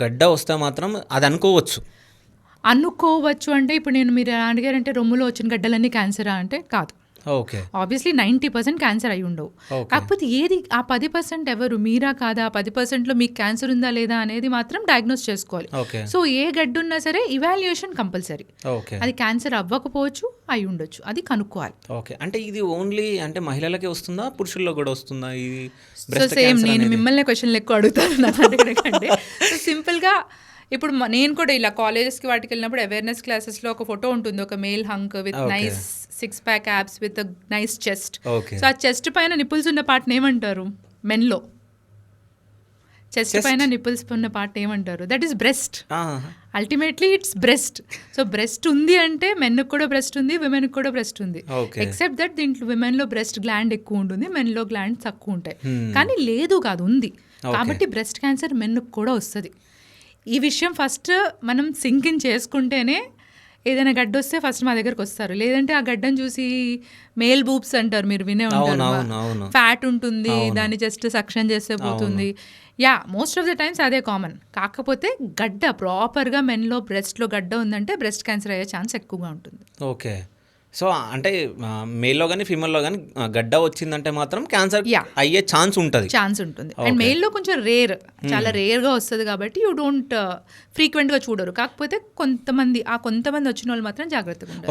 గడ్డ వస్తే మాత్రం అది అనుకోవచ్చు. అనుకోవచ్చు అంటే ఇప్పుడు మీరు అడిగారంటే రొమ్ములో వచ్చిన గడ్డలన్నీ క్యాన్సరా అంటే కాదు. ఓకే. ఆబ్వియస్లీ 90% క్యాన్సర్ అయి ఉండవు. కాకపోతే ఏది ఆ 10% ఎవరు మీరా కాదా, 10%లో మీకు క్యాన్సర్ ఉందా లేదా అనేది మాత్రం డయాగ్నోస్ చేసుకోవాలి. సో ఏ గడ్డు ఉన్నా సరే ఇవాల్యుయేషన్ కంపల్సరీ. అది క్యాన్సర్ అవ్వకపోవచ్చు, అయి ఉండొచ్చు, అది కనుక్కోవాలి. ఓకే. అంటే ఇది ఓన్లీ అంటే మహిళలకే వస్తుందా, పురుషుల్లో కూడా వస్తుందా? ఇది సేమ్ నేను మిమ్మల్ని క్వశ్చన్లు ఎక్కువ అడుగుతాను అడగకండి. సింపుల్గా ఇప్పుడు నేను కూడా ఇలా కాలేజెస్కి వాటికి వెళ్ళినప్పుడు అవేర్నెస్ క్లాసెస్లో ఒక ఫోటో ఉంటుంది, ఒక male hunk with nice 6-pack abs with nice chest. So ఆ చెస్ట్ పైన నిపుల్స్ ఉన్న పార్ట్ ఏమంటారు? మెన్లో చెస్ట్ పైన నిపుల్స్ ఉన్న పార్ట్ ఏమంటారు? That is breast. Ultimately it's breast. So breast ఉంది అంటే మెన్కి కూడా బ్రెస్ట్ ఉంది, విమెన్కి కూడా బ్రెస్ట్ ఉంది. ఎక్సెప్ట్ దట్ దీంట్లో విమెన్లో బ్రెస్ట్ గ్లాండ్ ఎక్కువ ఉంటుంది, మెన్లో గ్లాండ్ తక్కువ ఉంటాయి. కానీ లేదు కాదు, ఉంది. కాబట్టి బ్రెస్ట్ క్యాన్సర్ మెన్కి కూడా వస్తుంది. ఈ విషయం ఫస్ట్ మనం సింక్ ఇన్ చేసుకుంటేనే ఏదైనా గడ్డ వస్తే ఫస్ట్ మా దగ్గరకు వస్తారు. లేదంటే ఆ గడ్డను చూసి మేల్ బూబ్స్ అంటారు, మీరు వినే ఉంటారు. ఫ్యాట్ ఉంటుంది, దాన్ని జస్ట్ సక్షన్ చేస్తే పోతుంది. మోస్ట్ ఆఫ్ ద టైమ్స్ అదే కామన్. కాకపోతే గడ్డ ప్రాపర్గా మెన్లో బ్రెస్ట్లో గడ్డ ఉందంటే బ్రెస్ట్ క్యాన్సర్ అయ్యే ఛాన్స్ ఎక్కువగా ఉంటుంది. ఓకే. సో అంటే మేల్లో కానీ ఫీమేల్లో కానీ గడ్డ వచ్చిందంటే మాత్రం క్యాన్సర్ అయ్యే ఛాన్స్ ఉంటుంది. అండ్ మేల్లో కొంచెం రేర్, చాలా రేర్గా వస్తుంది కాబట్టి యూ డోంట్ ఫ్రీక్వెంట్గా చూడరు. కాకపోతే కొంతమంది వచ్చిన వాళ్ళు మాత్రం జాగ్రత్తగా ఉంటారు.